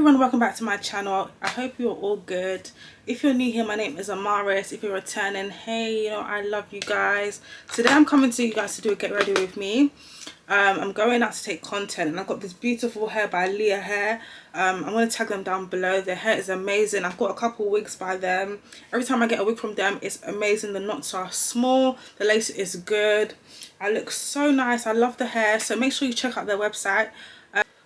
everyone, welcome back to my channel. I hope you're all good. If you're new here, my name is Amaris. If you're returning, hey, I love you guys. Today I'm coming to you guys to do a get ready with me. I'm going out to take content, and I've got this beautiful hair by Leah Hair. I'm going to tag them down below. Their hair is amazing. I've got a couple wigs by them. Every time I get a wig from them, it's amazing. The knots are small, the lace is good. I look so nice. I love the hair, so make sure you check out their website.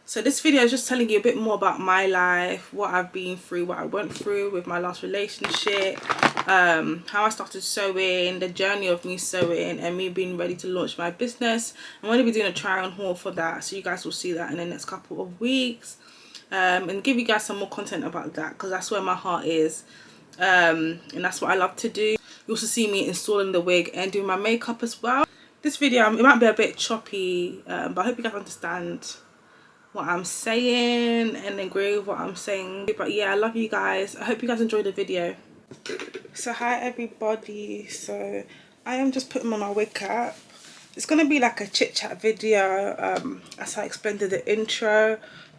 So this video is just telling you a bit more about my life, what I've been through, what I went through with my last relationship, how I started sewing, the journey of me sewing, and me being ready to launch my business. I'm going to be doing a try on haul for that, so you guys will see that in the next couple of weeks, and give you guys some more content about that, because that's where my heart is, and that's what I love to do. You also see me installing the wig and doing my makeup as well. This video, it might be a bit choppy, but I hope you guys understand what I'm saying and agree with what I'm saying. But yeah, I love you guys. I hope you guys enjoyed the video. So hi everybody. So I am just putting on my wig cap. It's gonna be like a chit chat video, as I explained in the intro.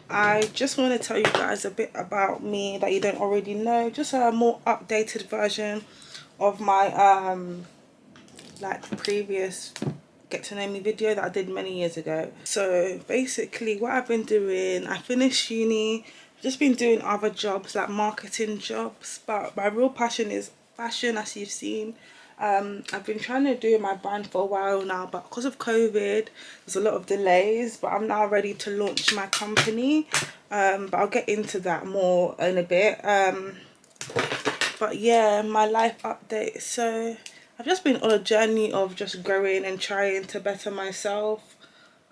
I just want to tell you guys a bit about me that you don't already know, just a more updated version of my like previous get to know me video that I did many years ago. So basically what I've been doing, I finished uni, just been doing other jobs like marketing jobs, but my real passion is fashion, as you've seen. I've been trying to do my brand for a while now, but because of COVID there's a lot of delays, but I'm now ready to launch my company, but I'll get into that more in a bit. But yeah, my life update. So I've just been on a journey of just growing and trying to better myself,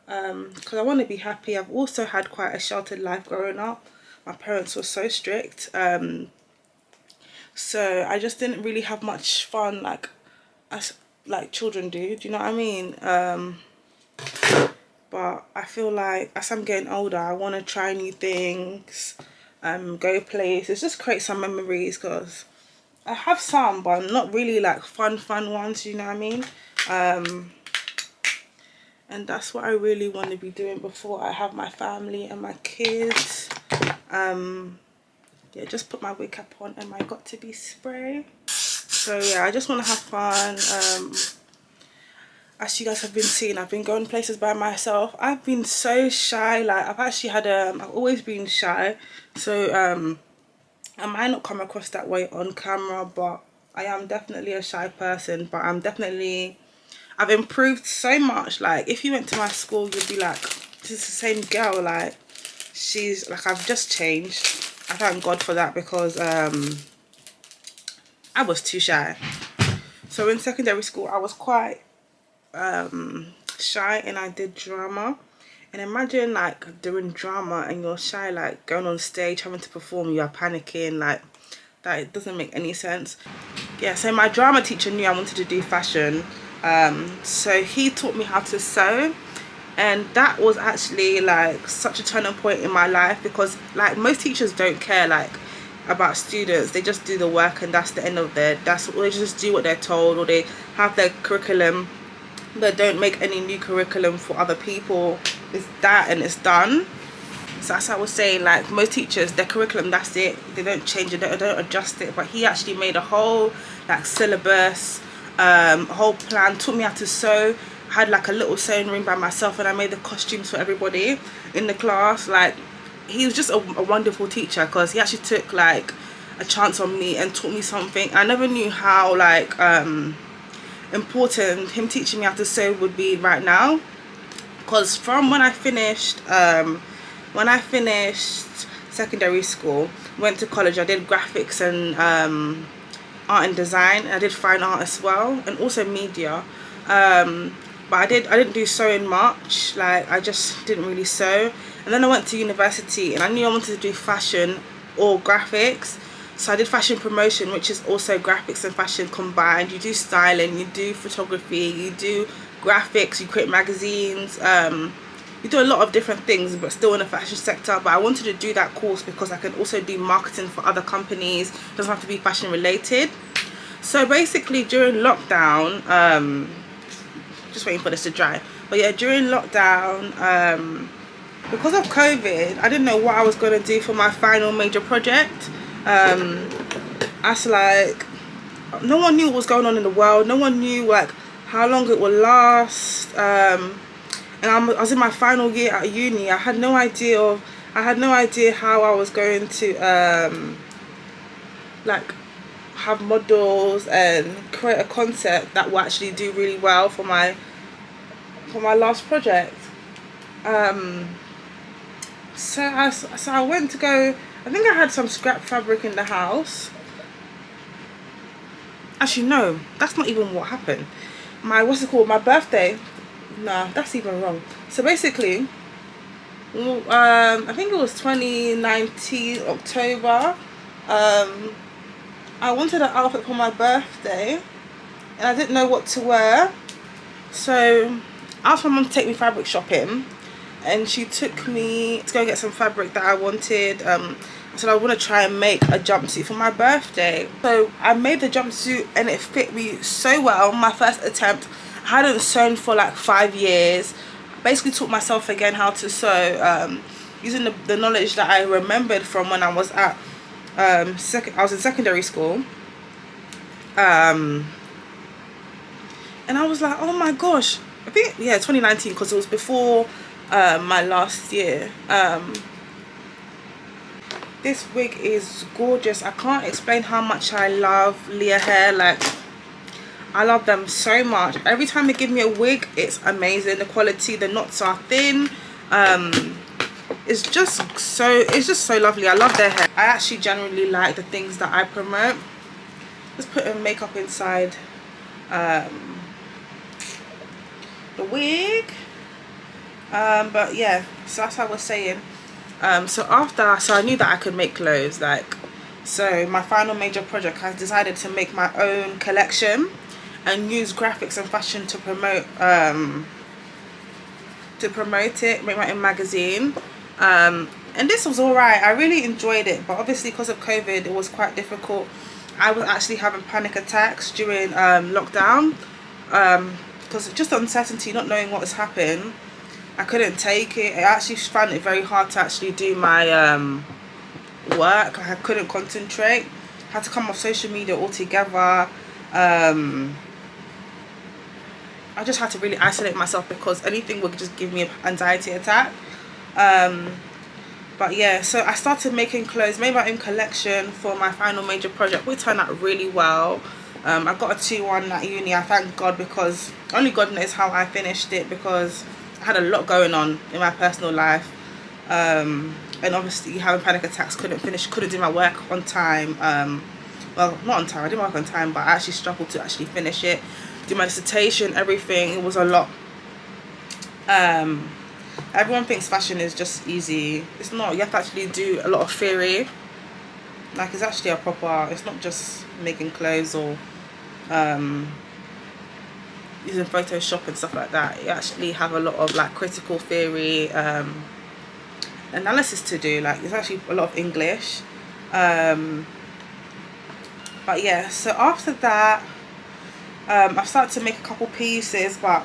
because I want to be happy. I've also had quite a sheltered life growing up. My parents were so strict, so I just didn't really have much fun as children do. Do you know what I mean? But I feel like as I'm getting older, I want to try new things, go places, just create some memories, because I have some, but not really like fun ones, you know what I mean? And that's what I really want to be doing before I have my family and my kids. Yeah, just put my wig cap on and my got to be spray. So yeah, I just want to have fun. As you guys have been seeing, I've been going places by myself. I've been so shy. Like I've actually had I've always been shy, so I might not come across that way on camera, but I am definitely a shy person. But I've improved so much. Like if you went to my school, you'd be like, this is the same girl. Like she's like, I've just changed. I thank God for that, because I was too shy. So in secondary school I was quite shy, and I did drama. And imagine like doing drama and you're shy, like going on stage having to perform, you're panicking, like that. It doesn't make any sense. Yeah, so my drama teacher knew I wanted to do fashion, so he taught me how to sew, and that was actually like such a turning point in my life, because like most teachers don't care like about students. They just do the work and that's the end of their, they just do what they're told, or they have their curriculum. They don't make any new curriculum for other people. It's that and it's done. So as I was saying, like most teachers, their curriculum, that's it. They don't change it, they don't adjust it. But he actually made a whole like syllabus, a whole plan, taught me how to sew. I had like a little sewing room by myself, and I made the costumes for everybody in the class. Like he was just a wonderful teacher, because he actually took like a chance on me and taught me something. I never knew how like important him teaching me how to sew would be right now, because from when I finished secondary school, went to college, I did graphics and art and design. I did fine art as well, and also media, but I didn't do sewing much. Like I just didn't really sew. And then I went to university, and I knew I wanted to do fashion or graphics. So I did fashion promotion, which is also graphics and fashion combined. You do styling, you do photography, you do graphics, you create magazines, you do a lot of different things, but still in the fashion sector. But I wanted to do that course because I can also do marketing for other companies. It doesn't have to be fashion related. So basically during lockdown, just waiting for this to dry, but yeah, during lockdown, because of COVID, I didn't know what I was going to do for my final major project. I was like, no one knew what was going on in the world. No one knew like how long it would last. And I was in my final year at uni. I had no idea how I was going to like have models and create a concept that will actually do really well for my last project. So I went to go. I think I had some scrap fabric in the house. Actually, no, that's not even what happened. My my birthday. Nah, that's even wrong. So basically, I think it was 2019 October. I wanted an outfit for my birthday, and I didn't know what to wear. So I asked my mum to take me fabric shopping, and she took me to go get some fabric that I wanted. I said I want to try and make a jumpsuit for my birthday. So I made the jumpsuit and it fit me so well. My first attempt. I hadn't sewn for like 5 years. I basically taught myself again how to sew, using the knowledge that I remembered from when I was at I was in secondary school. And I was like, oh my gosh, I think, yeah, 2019, because it was before my last year. This wig is gorgeous. I can't explain how much I love Leah hair. Like, I love them so much. Every time they give me a wig, it's amazing. The quality, the knots are thin. It's just so lovely. I love their hair. I actually generally like the things that I promote. Just putting makeup inside the wig. But yeah, so that's what I was saying. So I knew that I could make clothes. Like, so my final major project, I decided to make my own collection and use graphics and fashion to promote it, make my own magazine. And this was alright. I really enjoyed it, but obviously because of COVID, it was quite difficult. I was actually having panic attacks during lockdown, because just the uncertainty, not knowing what was happening. I couldn't take it. I actually found it very hard to actually do my work. I couldn't concentrate. I had to come off social media altogether. I just had to really isolate myself because anything would just give me an anxiety attack. But yeah, so I started making clothes, made my own collection for my final major project, which turned out really well. I got a 2-1 at uni. I thank God, because only God knows how I finished it, because I had a lot going on in my personal life, and obviously having panic attacks, couldn't do my work on time. Well, not on time, I didn't work on time, but I actually struggled to actually finish it, do my dissertation, everything. It was a lot. Everyone thinks fashion is just easy. It's not. You have to actually do a lot of theory. Like, it's actually a proper, it's not just making clothes or using Photoshop and stuff like that. You actually have a lot of like critical theory analysis to do. Like, there's actually a lot of English. But yeah, so after that, I started to make a couple pieces, but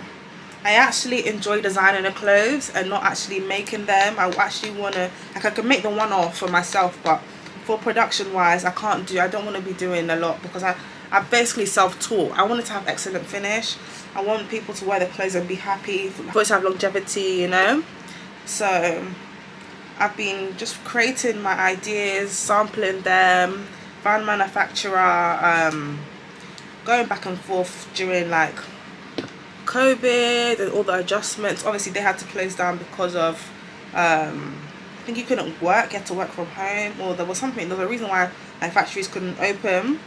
I actually enjoy designing the clothes and not actually making them. I actually want to, like, I can make the one-off for myself, but for production wise, I don't want to be doing a lot, because I basically self-taught. I wanted to have excellent finish. I want people to wear the clothes and be happy, for it to have longevity, you know. So I've been just creating my ideas, sampling them, found manufacturer, going back and forth during like COVID and all the adjustments. Obviously they had to close down because of I think you couldn't work, you had to work from home, or there was a reason why my factories couldn't open,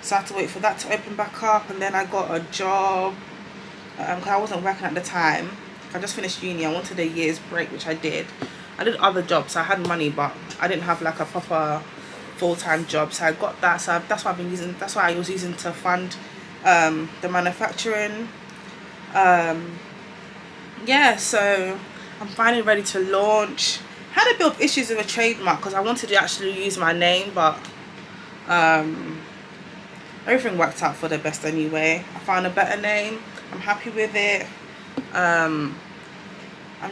so I had to wait for that to open back up. And then I got a job, because I wasn't working at the time. I just finished uni. I wanted a year's break, which I did. I did other jobs, so I had money, but I didn't have like a proper full-time job, so I got that. So that's what I was using to fund the manufacturing. Yeah, so I'm finally ready to launch. Had a bit of issues with a trademark because I wanted to actually use my name, but everything worked out for the best anyway. I found a better name. I'm happy with it. I'm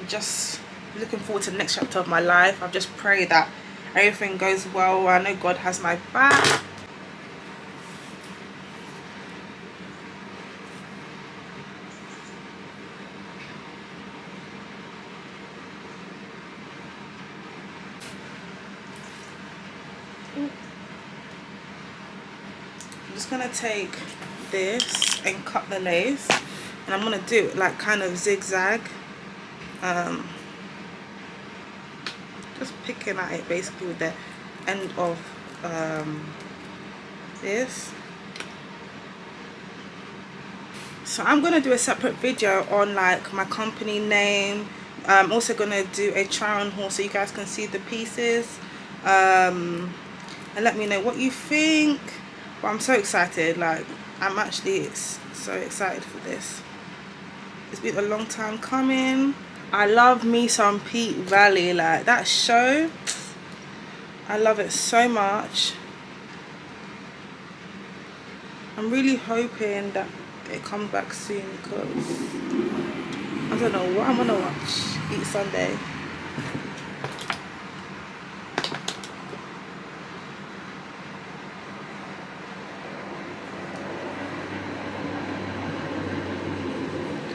just looking forward to the next chapter of my life. I've just prayed that everything goes well. I know God has my back. I'm just gonna take this and cut the lace, and I'm gonna do it like kind of zigzag, just picking at it basically with the end of this. So I'm gonna do a separate video on like my company name. I'm also gonna do a try on haul so you guys can see the pieces, and let me know what you think. But I'm so excited, like I'm actually so excited for this. It's been a long time coming. I love me some Pete Valley, like that show, I love it so much. I'm really hoping that it comes back soon, because I don't know what I'm gonna watch each Sunday.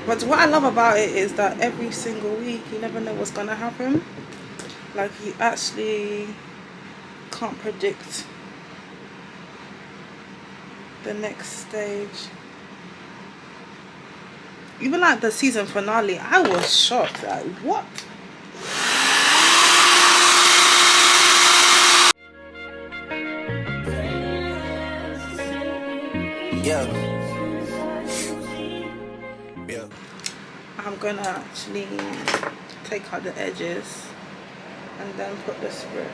But what I love about it is that every single week you never know what's gonna happen. Like you actually can't predict the next stage. Even like the season finale, I was shocked. Like, what? Yeah. I'm gonna actually take out the edges and then put the spritz.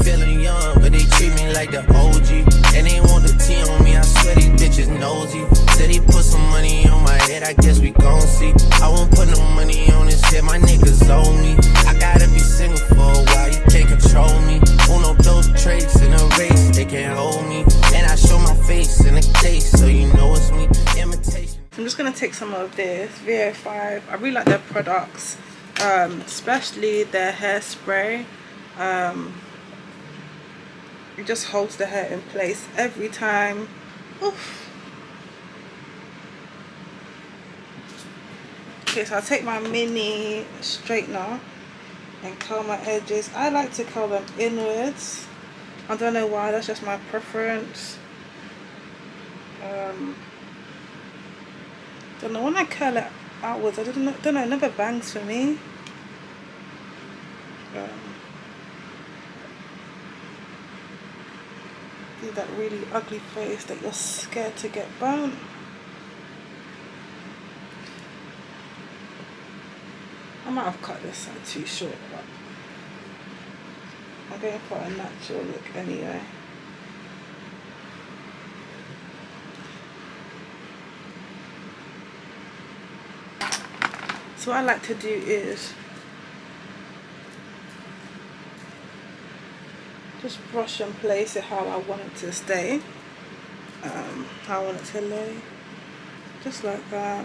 Feeling young, but they treat me like the OG. And they want the T on me, I swear these bitches nosy. Said he put some money on my head, I guess we gon' see. I won't put no money on his head, my niggas owe me. I gotta be single for a while, you can't control me. Uno, those traits in a race, they can't hold me. And I show my face in a case, so you know it's me. Imitation. I'm just gonna take some of this VO5. I really like their products, especially their hairspray. It just holds the hair in place every time. Oof. Okay, so I'll take my mini straightener and curl my edges. I like to curl them inwards. I don't know why, that's just my preference. Don't know, when I curl it outwards, I don't know, it never bangs for me. Do that really ugly face that you're scared to get burnt. I might have cut this side too short, but I'm going for a natural look anyway. So what I like to do is just brush and place it how I want it to stay, how I want it to lay, just like that.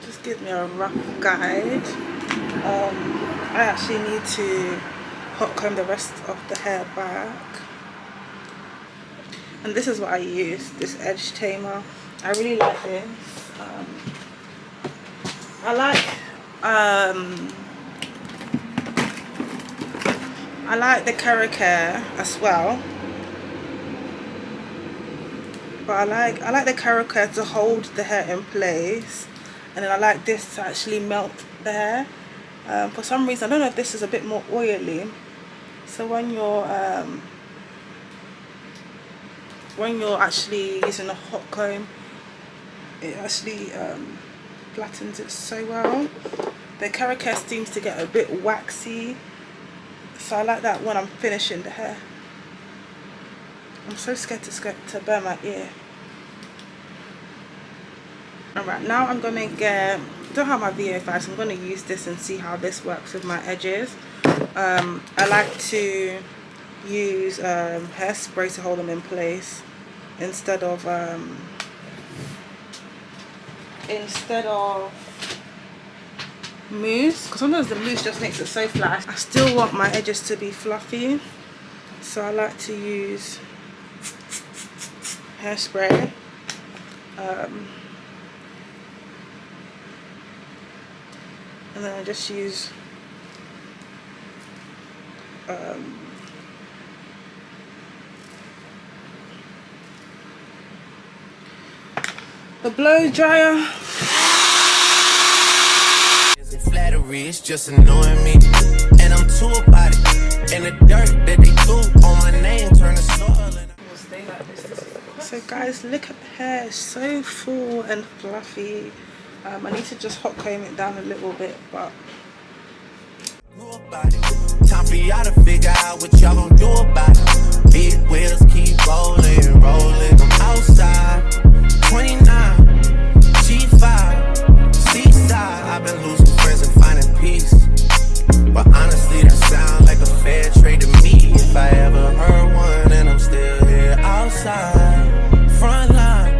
Just give me a rough guide. I actually need to hot comb the rest of the hair back. And this is what I use, this edge tamer. I really like this. I like the Caracare as well. But I like the Caracare to hold the hair in place. And then I like this to actually melt the hair. For some reason, I don't know if this is a bit more oily. So when you're actually using a hot comb, it actually flattens it so well. The Caracare seems to get a bit waxy, so I like that when I'm finishing the hair. I'm so scared to burn my ear. Alright, now I'm gonna get don't have my VO5, so I'm going to use this and see how this works with my edges. I like to use hairspray to hold them in place instead of mousse, because sometimes the mousse just makes it so flat. I still want my edges to be fluffy, so I like to use hairspray. And then I just use the blow dryer. Flattery, it's just annoying me, and I'm too about it. And the dirt that they threw on my name turn to soil. We'll stay like this. So guys, look at the hair, it's so full and fluffy. I need to just hot comb it down a little bit, but time for y'all to figure out what y'all gonna do about it. Big wheels keep rolling, rolling. I'm outside, 29, G5, seaside. I've been losing friends and finding peace, but honestly, that sounds like a fair trade to me. If I ever heard one, and I'm still here outside, front line,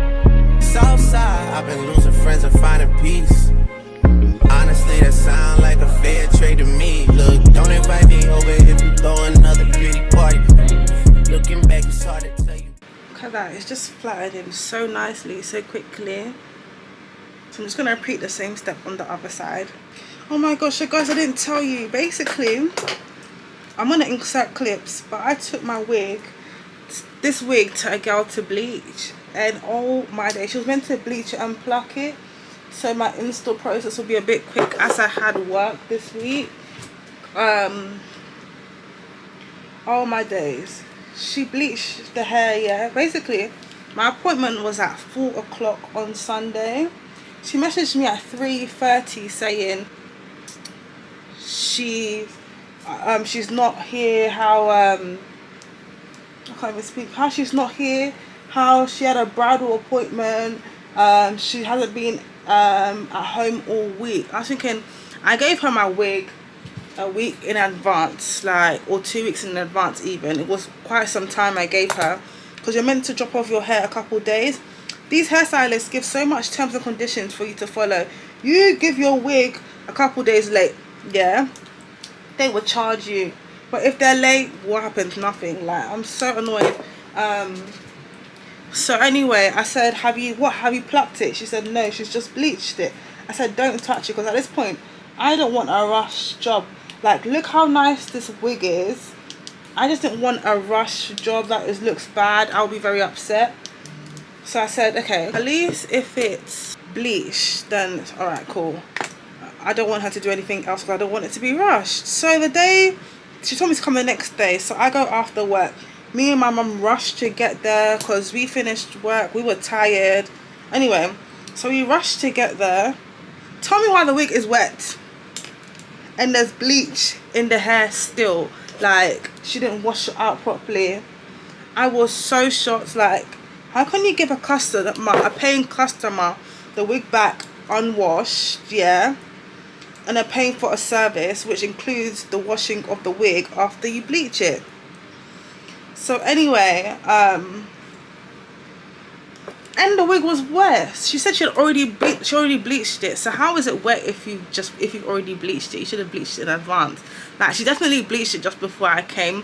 south side. I've been losing friends and finding peace. Honestly, that sound like a fair trade to me. Look, don't invite me over if you throw another pretty party. Looking back, it's hard to tell you. look at that, it's just flattened in so nicely, so quickly. So I'm just going to repeat the same step on the other side. Oh my gosh, so guys, I didn't tell you. Basically, I'm going to insert clips, but I took my wig, this wig, to a girl to bleach. And oh my day, she was meant to bleach it and pluck it, so my install process will be a bit quick as I had work this week. Oh my days, she bleached the hair. Yeah, basically my appointment was at 4 o'clock on Sunday. She messaged me at 3:30 saying she's not here, how I can't even speak, how she's not here, how she had a bridal appointment, she hasn't been at home all week. I was thinking, I gave her my wig a week in advance, like, or 2 weeks in advance even. It was quite some time I gave her, because you're meant to drop off your hair a couple days. These hairstylists give so much terms and conditions for you to follow. You give your wig a couple days late, yeah, they will charge you. But if they're late, what happens? Nothing. Like, I'm so annoyed. So anyway, I said, have you plucked it? She said no, she's just bleached it. I said, don't touch it, because at this point I don't want a rush job. Like, look how nice this wig is. I just didn't want a rush job that looks bad. I'll be very upset. So I said, okay, at least if it's bleached, then it's alright, cool. I don't want her to do anything else, because I don't want it to be rushed. So the day, she told me to come the next day, so I go after work. Me and my mum rushed to get there, because we finished work, we were tired. Anyway, so we rushed to get there. Tell me why the wig is wet and there's bleach in the hair still. Like, she didn't wash it out properly. I was so shocked. Like, how can you give a paying customer, the wig back unwashed, yeah, and they're paying for a service which includes the washing of the wig after you bleach it? So anyway, and the wig was wet. She said she already bleached it. So how is it wet if you've already bleached it? You should have bleached it in advance. Like, she definitely bleached it just before I came,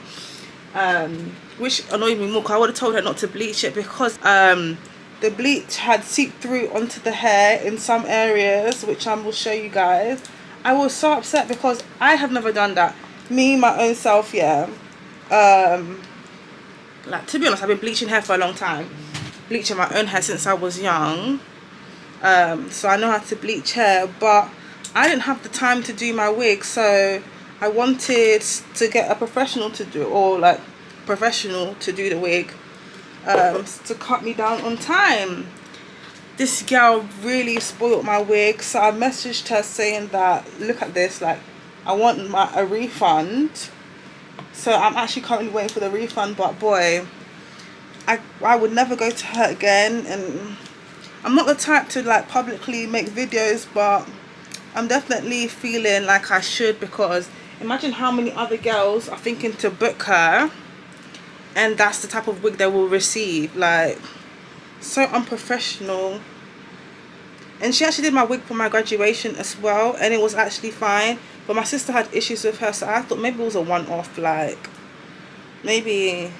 which annoyed me more, because I would have told her not to bleach it, because the bleach had seeped through onto the hair in some areas, which I will show you guys. I was so upset because I have never done that. Me, my own self, yeah. Like, to be honest, I've been bleaching hair for a long time. Bleaching my own hair since I was young. So I know how to bleach hair, but I didn't have the time to do my wig, so I wanted to get a professional to do, the wig, to cut me down on time. This girl really spoiled my wig, so I messaged her saying that, look at this, like, I want a refund. So I'm actually currently waiting for the refund, but boy, I would never go to her again. And I'm not the type to, like, publicly make videos, but I'm definitely feeling like I should, because imagine how many other girls are thinking to book her and that's the type of wig they will receive. Like, so unprofessional. And she actually did my wig for my graduation as well, and it was actually fine, but my sister had issues with her, so I thought maybe it was a one-off. Like, maybe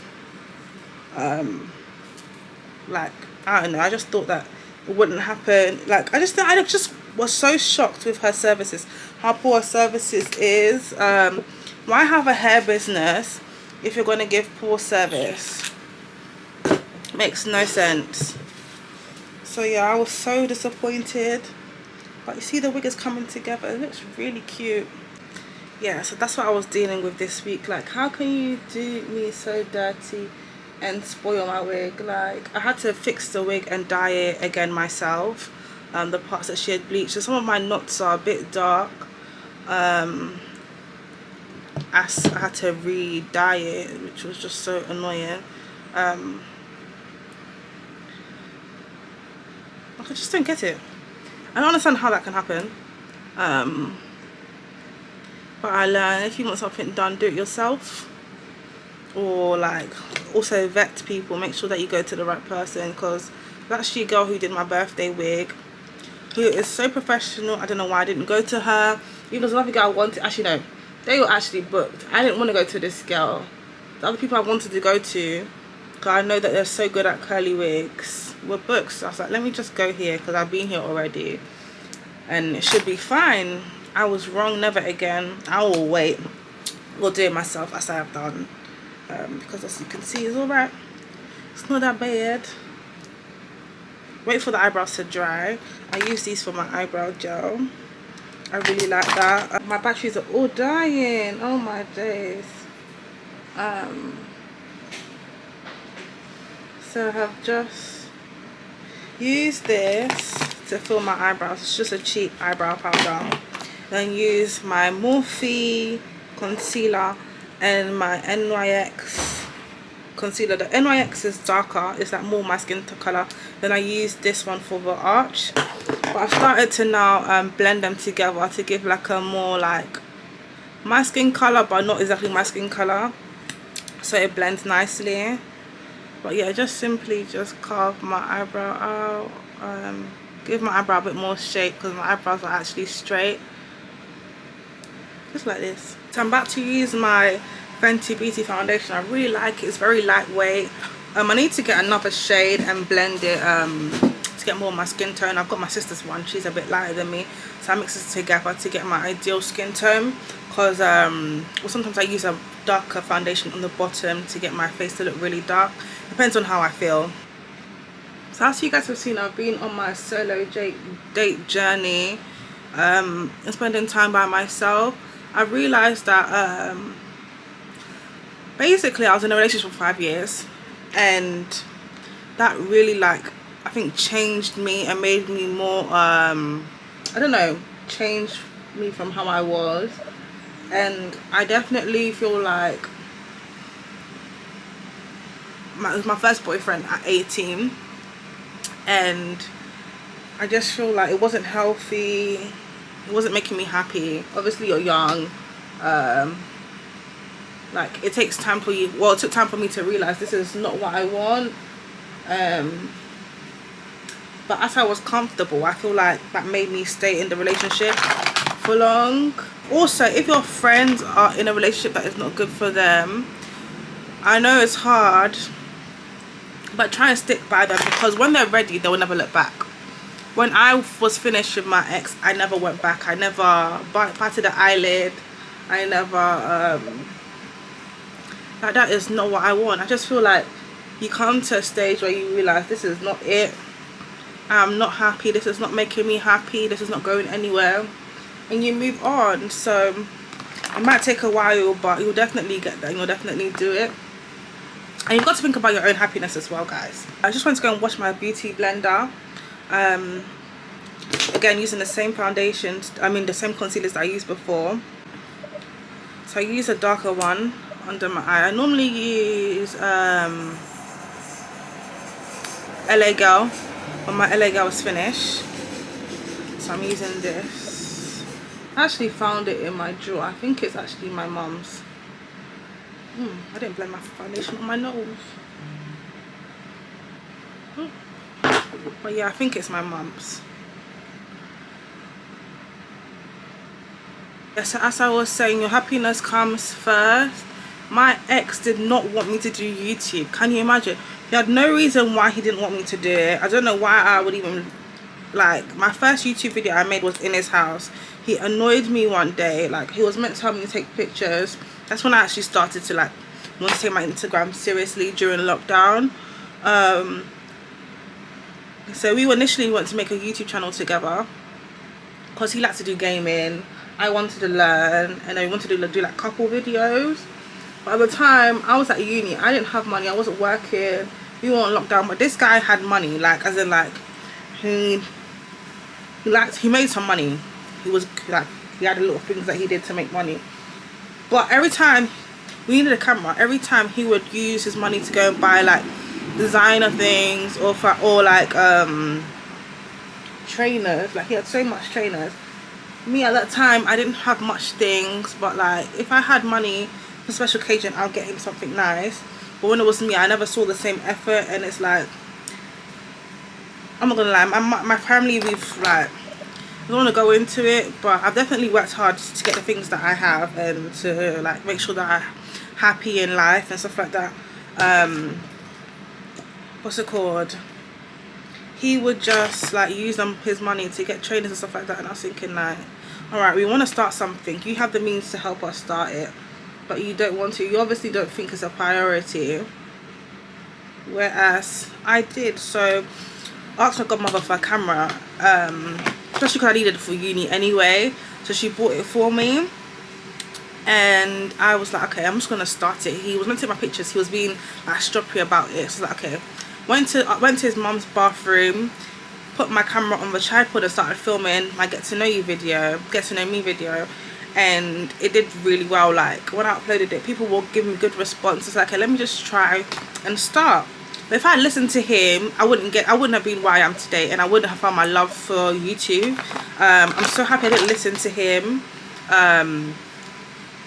like, I don't know, I just thought that it wouldn't happen. Like, I just was so shocked with her services, how poor her services is. Why have a hair business if you're going to give poor service? Makes no sense. So yeah, I was so disappointed, but you see the wig is coming together. It looks really cute. Yeah, so that's what I was dealing with this week. Like, how can you do me so dirty and spoil my wig? Like, I had to fix the wig and dye it again myself, the parts that she had bleached. So some of my knots are a bit dark. I had to re-dye it, which was just so annoying. I just don't get it. I don't understand how that can happen. But I learned, if you want something done, do it yourself. Or like, also vet people, make sure that you go to the right person, because that's actually a girl who did my birthday wig, who is so professional. I don't know why I didn't go to her. Even there's another girl I wanted, actually no, they were actually booked. I didn't want to go to this girl. The other people I wanted to go to, because I know that they're so good at curly wigs, were booked. So I was like, let me just go here, because I've been here already and it should be fine. I was wrong. Never again. I will wait. We'll do it myself, as I have done, because as you can see, it's alright. It's not that bad. Wait for the eyebrows to dry. I use these for my eyebrow gel. I really like that. My batteries are all dying. Oh my days. So I have just used this to fill my eyebrows. It's just a cheap eyebrow powder. Then use my Morphe concealer and my NYX concealer. The NYX is darker, it's like more my skin color. Then I use this one for the arch. But I've started to now blend them together to give like a more like my skin color, but not exactly my skin color, so it blends nicely. But yeah, just simply just carve my eyebrow out, give my eyebrow a bit more shape, because my eyebrows are actually straight, just like this. So I'm about to use my Fenty Beauty foundation. I really like it. It's very lightweight. I need to get another shade and blend it to get more of my skin tone. I've got my sister's one. She's a bit lighter than me, so I mix it together to get my ideal skin tone. Because well, sometimes I use a darker foundation on the bottom to get my face to look really dark. Depends on how I feel. So as you guys have seen, I've been on my solo date journey, and spending time by myself. I realized that basically I was in a relationship for 5 years, and that really, like, I think changed me and made me more I don't know, changed me from how I was. And I definitely feel like it was my first boyfriend at 18, and I just feel like it wasn't healthy. It wasn't making me happy. Obviously you're young, like it takes time for you, well, it took time for me to realize this is not what I want. But as I was comfortable, I feel like that made me stay in the relationship for long. Also, if your friends are in a relationship that is not good for them, I know it's hard, but try and stick by them, because when they're ready, they will never look back. When I was finished with my ex, I never went back. I never batted an eyelid. I never like, that is not what I want. I just feel like you come to a stage where you realize this is not it. I'm not happy. This is not making me happy. This is not going anywhere, and you move on. So it might take a while, but you'll definitely get there. You'll definitely do it. And you've got to think about your own happiness as well, guys. I just want to go and wash my beauty blender. Again, using the same foundations, the same concealers that I used before. So I use a darker one under my eye. I normally use LA Girl, but my LA Girl is finished, so I'm using this. I actually found it in my drawer. I think it's actually my mum's. I didn't blend my foundation on my nose. But yeah, I think it's my mum's. Yeah, so as I was saying, your happiness comes first. My ex did not want me to do YouTube. Can you imagine? He had no reason why he didn't want me to do it. I don't know why I would even, like, my first YouTube video I made was in his house. He annoyed me one day. Like, he was meant to help me take pictures. That's when I actually started to, like, want to take my Instagram seriously during lockdown. So we initially wanted to make a YouTube channel together because he liked to do gaming. I wanted to learn, and I wanted to do like couple videos. But at the time I was at uni, I didn't have money, I wasn't working, we were on lockdown. But this guy had money, like, as in, like, he made some money. He was like, he had a lot of things that he did to make money. But every time we needed a camera, every time he would use his money to go and buy like designer things or like trainers. Like, he had so much trainers. Me at that time, I didn't have much things, but like, if I had money for special occasion, I'll get him something nice. But when it was me, I never saw the same effort. And it's like, I'm not gonna lie, my family, we've like, I don't want to go into it, but I've definitely worked hard to get the things that I have and to like make sure that I'm happy in life and stuff like that. What's it called? He would just like use his money to get trainers and stuff like that, and I was thinking like, alright, we want to start something, you have the means to help us start it, but you don't want to, you obviously don't think it's a priority, whereas I did. So I asked my godmother for a camera, especially because I needed it for uni anyway, so she bought it for me. And I was like, okay, I'm just gonna start it. He was meant to take my pictures, he was being like stroppy about it, so I was like, okay. Went to his mum's bathroom, put my camera on the tripod and started filming my get to know me video, and it did really well. Like, when I uploaded it, people were giving me good response. It's like, okay, let me just try and start. But if I had listened to him, I wouldn't have been where I am today, and I wouldn't have found my love for YouTube. I'm so happy I didn't listen to him.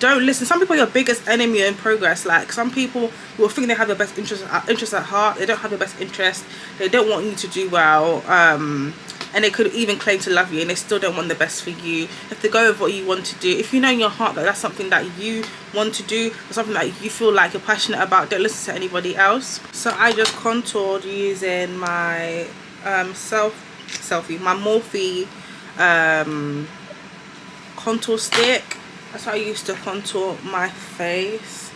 Don't listen. Some people are your biggest enemy in progress. Like, some people will think they have your best interest at heart. They don't have your best interest. They don't want you to do well, and they could even claim to love you, and they still don't want the best for you. If they go with what you want to do, if you know in your heart that that's something that you want to do, or something that you feel like you're passionate about, don't listen to anybody else. So I just contoured using my my Morphe contour stick. That's how I used to contour my face.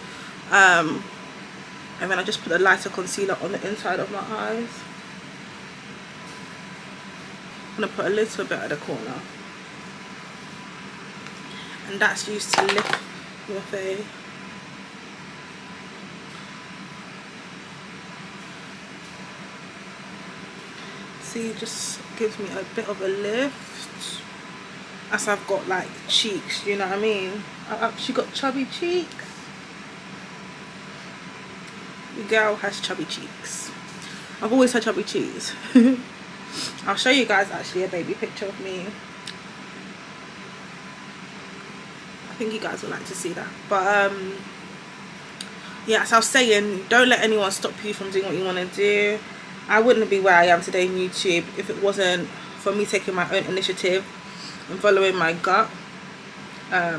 And then I just put a lighter concealer on the inside of my eyes. I'm going to put a little bit at the corner. And that's used to lift your face. See, it just gives me a bit of a lift. As I've got like cheeks, you know what I mean? I've actually got chubby cheeks. The girl has chubby cheeks. I've always had chubby cheeks. I'll show you guys actually a baby picture of me. I think you guys would like to see that. But yeah, as I was saying, don't let anyone stop you from doing what you want to do. I wouldn't be where I am today in YouTube if it wasn't for me taking my own initiative and following my gut. I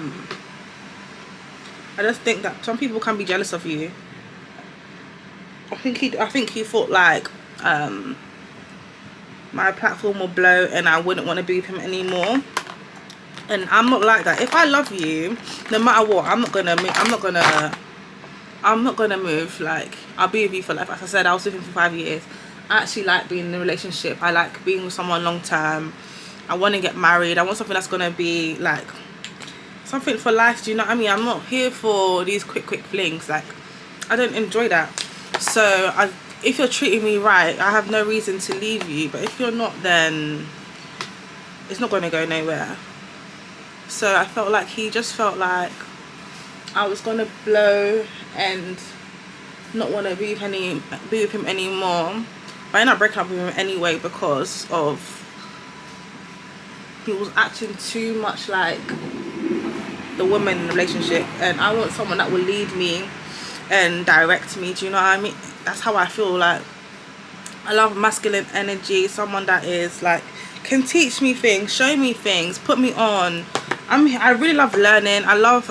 just think that some people can be jealous of you. I think he thought like my platform will blow and I wouldn't want to be with him anymore. And I'm not like that. If I love you, no matter what, I'm not gonna move. Like, I'll be with you for life. As I said, I was with him for 5 years. I actually like being in a relationship. I like being with someone long term. I want to get married. I want something that's going to be like something for life. Do you know what I mean? I'm not here for these quick flings. Like, I don't enjoy that. So if you're treating me right, I have no reason to leave you. But if you're not, then it's not going to go nowhere. So I felt like he just felt like I was going to blow and not want to be with him anymore. But I ended up breaking up with him anyway because of he was acting too much like the woman in the relationship, and I want someone that will lead me and direct me. Do you know what I mean? That's how I feel. Like, I love masculine energy, someone that is like can teach me things, show me things, put me on. I really love learning. I love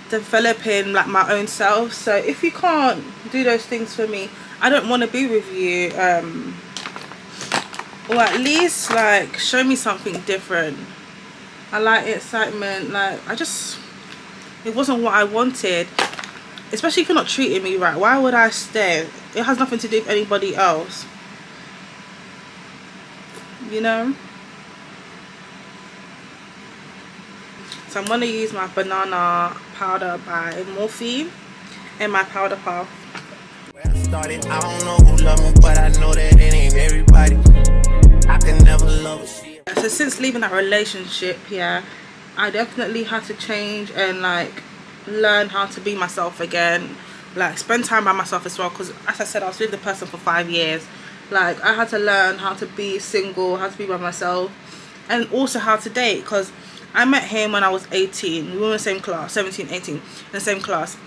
developing like my own self. So if you can't do those things for me, I don't want to be with you. Or at least like show me something different. I like excitement. Like, it wasn't what I wanted. Especially if you're not treating me right, why would I stay? It has nothing to do with anybody else, you know. So I'm going to use my banana powder by Morphe in my powder puff. Where I started, I don't know who love me, but I know that it ain't everybody. I can never love a shit. So since leaving that relationship, yeah, I definitely had to change and like learn how to be myself again, like spend time by myself as well, because as I said, I was with the person for 5 years. Like, I had to learn how to be single, how to be by myself, and also how to date, because I met him when I was 18. We were in the same class, 17, 18, in the same class.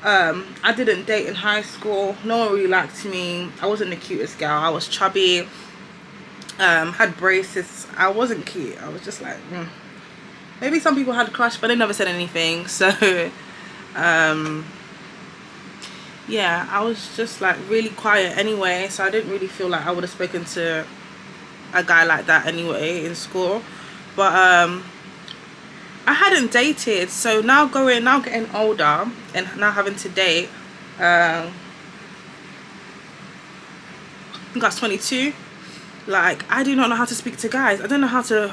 I didn't date in high school. No one really liked me. I wasn't the cutest girl. I was chubby, had braces. I wasn't cute. I was just like, maybe some people had a crush, but they never said anything. So yeah, I was just like really quiet anyway, so I didn't really feel like I would have spoken to a guy like that anyway in school. But I hadn't dated, so now getting older and now having to date, I think I was 22. Like, I do not know how to speak to guys. I don't know how to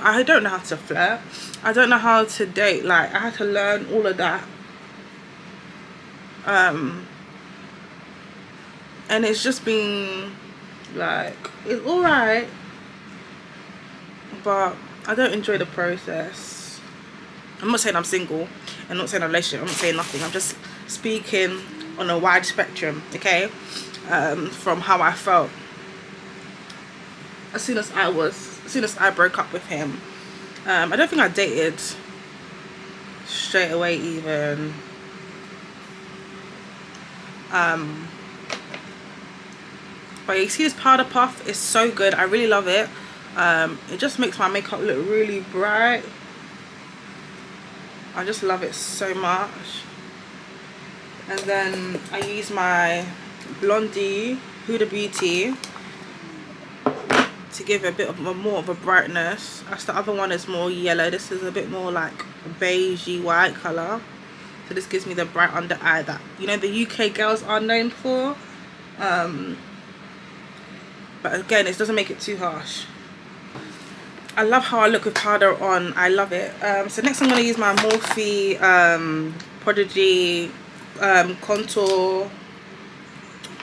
flirt. I don't know how to date. Like, I had to learn all of that. And it's just been like, it's alright, but I don't enjoy the process. I'm not saying I'm single, I'm not saying I'm in a relationship, I'm not saying nothing. I'm just speaking on a wide spectrum, okay? From how I felt as soon as I broke up with him. I don't think I dated straight away even. But you see, this powder puff is so good. I really love it. It just makes my makeup look really bright. I just love it so much. And then I use my Blondie Huda Beauty to give a bit of more of a brightness, as the other one is more yellow. This is a bit more like beigey white colour, so this gives me the bright under eye that, you know, the UK girls are known for. But again, it doesn't make it too harsh. I love how I look with powder on. I love it. So next I'm going to use my Morphe Prodigy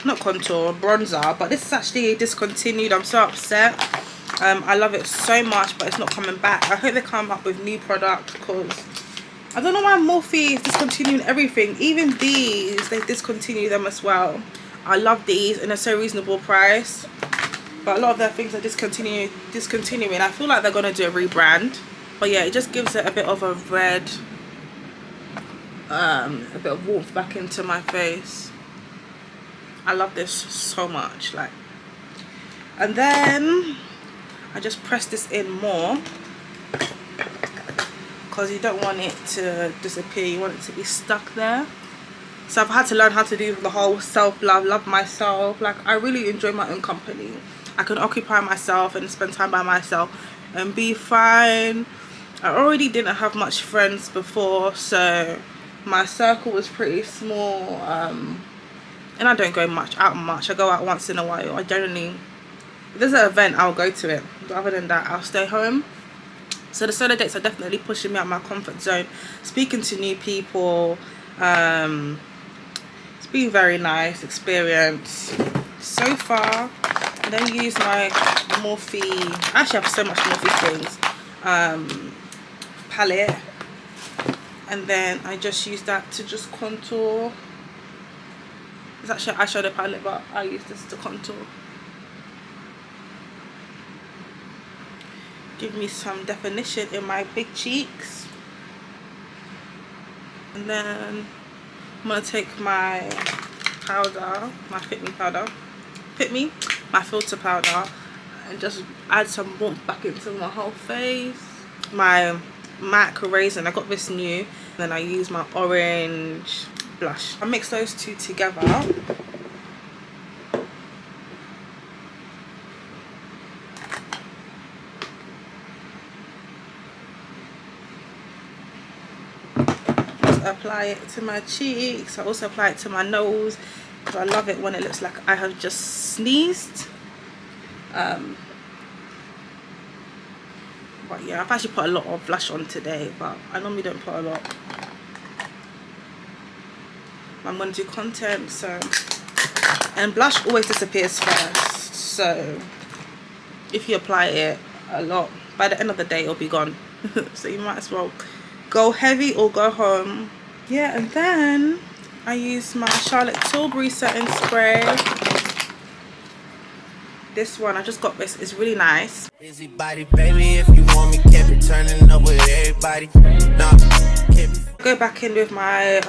bronzer, but this is actually discontinued. I'm so upset. I love it so much, but it's not coming back. I hope they come up with new product, because I don't know why Morphe is discontinuing everything. Even these, they discontinue them as well. I love these, and they're so reasonable price, but a lot of their things are discontinuing. I feel like they're gonna do a rebrand. But yeah, it just gives it a bit of a red, a bit of warmth back into my face. I love this so much. Like, and then I just press this in more, because you don't want it to disappear, you want it to be stuck there. So I've had to learn how to do the whole self-love, love myself. Like, I really enjoy my own company. I can occupy myself and spend time by myself and be fine. I already didn't have much friends before, so my circle was pretty small, and I don't go out much. I go out once in a while. I generally, if there's an event, I'll go to it, but other than that, I'll stay home. So the solo dates are definitely pushing me out of my comfort zone, speaking to new people. It's been a very nice experience so far. And then use my Morphe, I actually have so much Morphe things, palette, and then I just use that to just contour. It's actually an eyeshadow palette, but I use this to contour. give me some definition in my big cheeks. And then I'm gonna take my powder, my my filter powder, and just add some warmth back into my whole face. My MAC Raisin, I got this new, and then I use my orange blush. I mix those two together. Apply it to my cheeks. I also apply it to my nose because I love it when it looks like I have just sneezed. But yeah, I've actually put a lot of blush on today, but I normally don't put a lot. I'm going to do content, so, and blush always disappears first, so if you apply it a lot, by the end of the day it'll be gone. So you might as well go heavy or go home. Yeah, and then I use my Charlotte Tilbury setting spray. This one, I just got this, it's really nice. Busy body, baby, if you want me, can't be turning up with everybody. Nah, go back in with my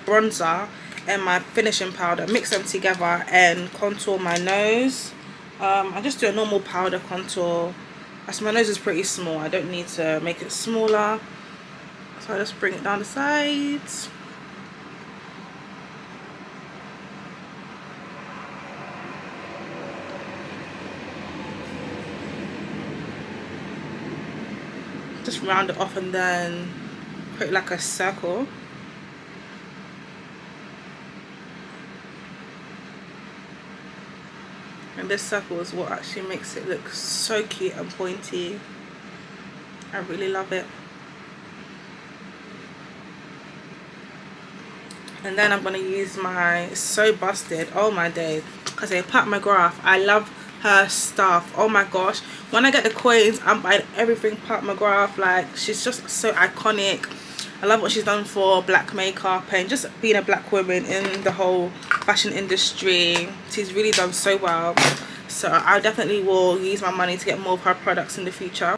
bronzer and my finishing powder, mix them together and contour my nose. I just do a normal powder contour as my nose is pretty small. I don't need to make it smaller, so I just bring it down the sides. Just round it off and then create like a circle. And this circle is what actually makes it look so cute and pointy. I really love it. And then I'm going to use my So Busted, oh my days, because I Pat McGrath. I love her stuff, oh my gosh. When I get the coins, I'm buying everything Pat McGrath. Like, she's just so iconic. I love what she's done for black makeup and just being a black woman in the whole fashion industry. She's really done so well, so I definitely will use my money to get more of her products in the future.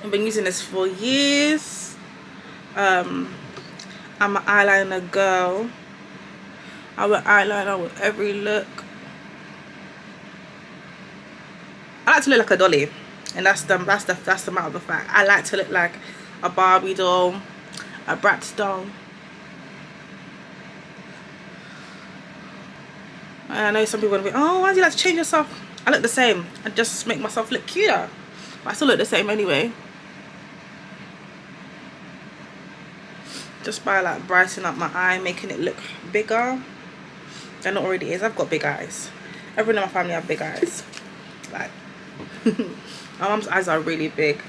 I've been using this for years. I'm an eyeliner girl. I wear eyeliner with every look. I like to look like a dolly, and that's the matter of the fact. I like to look like a Barbie doll, a Bratz doll. And I know some people are gonna be, oh, why do you like to change yourself? I look the same. I just make myself look cuter, but I still look the same anyway. Just by like brightening up my eye, making it look bigger than it already is. I've got big eyes. Everyone in my family have big eyes. Like, my mom's eyes are really big.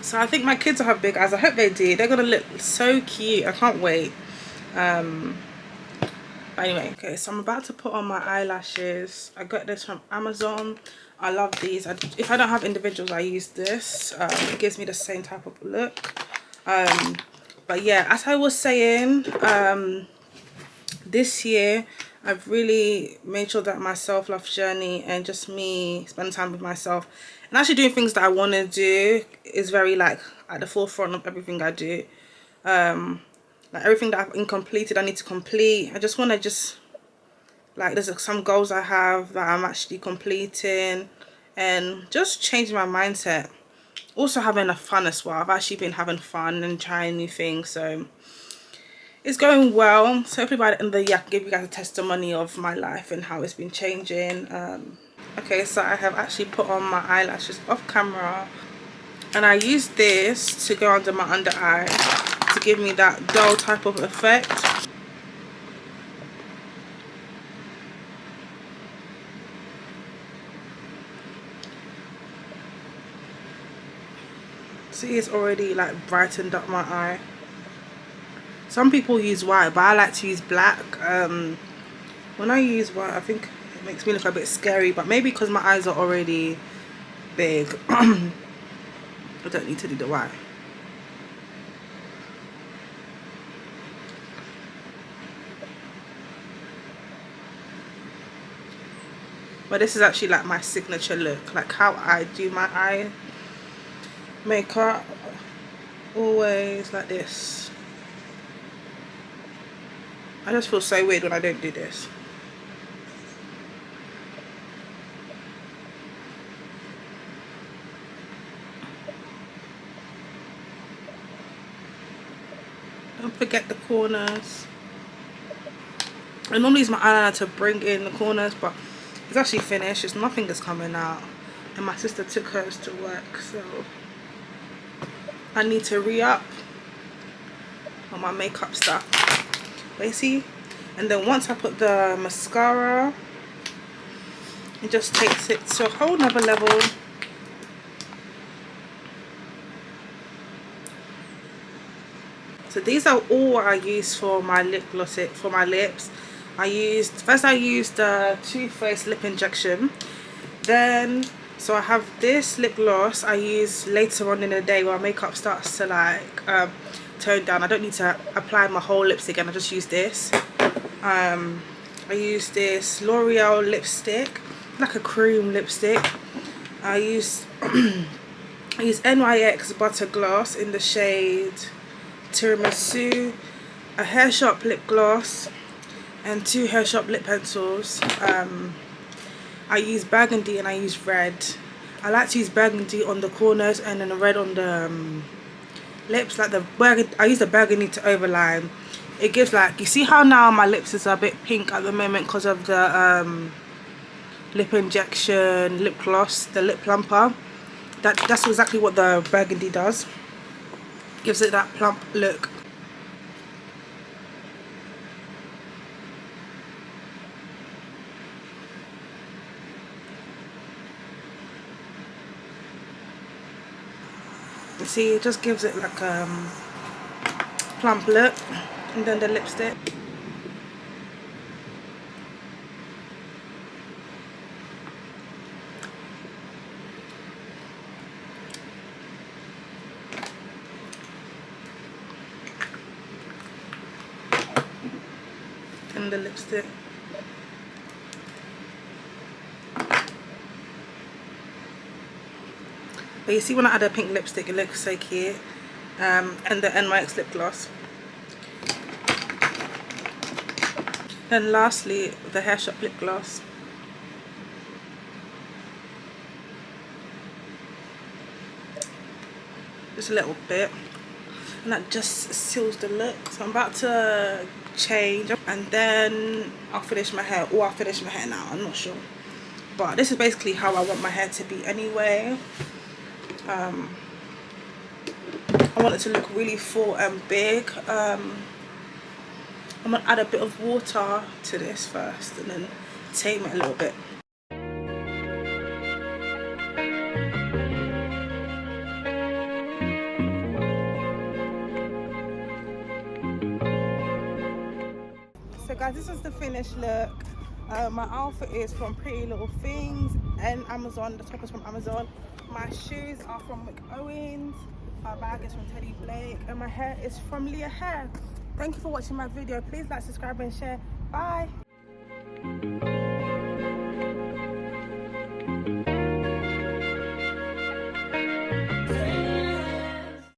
So I think my kids will have big eyes. I hope they do. They're gonna look so cute. I can't wait. But anyway, okay, so I'm about to put on my eyelashes. I got this from Amazon. I love these. If I don't have individuals, I use this. It gives me the same type of look. But yeah, as I was saying, this year I've really made sure that my self-love journey and just me spending time with myself and actually doing things that I want to do is very like at the forefront of everything I do. Like everything that I've incompleted, I need to complete. I just want to just like, there's some goals I have that I'm actually completing and just changing my mindset. Also having fun as well. I've actually been having fun and trying new things, so it's going well. So hopefully by the end of the year I can give you guys a testimony of my life and how it's been changing. Okay, so I have actually put on my eyelashes off camera, and I use this to go under my under eye to give me that dull type of effect. See, it's already like brightened up my eye. Some people use white, but I like to use black. When I use white, I think it makes me look a bit scary, but maybe because my eyes are already big, I don't need to do the white. but this is actually like my signature look, like how I do my eye makeup, always like this. I just feel so weird when I don't do this. Don't forget the corners. I normally use my eyeliner to bring in the corners, but it's actually finished. It's nothing is coming out, and my sister took hers to work, so I need to re-up on my makeup stuff. But you see, and then once I put the mascara, it just takes it to a whole nother level. So these are all I use for my lip gloss, for my lips. I used the Too Faced lip injection. Then, so I have this lip gloss I use later on in the day when my makeup starts to like tone down. I don't need to apply my whole lips again. I just use this. I use this L'Oreal lipstick, like a cream lipstick. I use NYX Butter Gloss in the shade Tiramisu, a Hair Shop lip gloss, and 2 Hair Shop lip pencils. I use burgundy and I use red. I like to use burgundy on the corners and then the red on the lips. Like the burgundy, I use the burgundy to overline. It gives like, you see how now my lips is a bit pink at the moment because of the lip injection lip gloss, the lip plumper. That's exactly what the burgundy does. Gives it that plump look. You see, it just gives it like a plump look. And then the lipstick. And the lipstick. But you see, when I add a pink lipstick, it looks so cute. And the NYX lip gloss. Then lastly, the Hair Shop lip gloss. Just a little bit. And that just seals the look. So I'm about to change, and then I'll finish my hair, or I'll finish my hair now, I'm not sure. But this is basically how I want my hair to be anyway. I want it to look really full and big. I'm gonna add a bit of water to this first and then tame it a little bit. So guys, this is the finished look. My outfit is from Pretty Little Things and Amazon. The top is from Amazon. My shoes are from McOwen's. My bag is from Teddy Blake, and my hair is from Leah Hair. Thank you for watching my video. Please like, subscribe and share. Bye.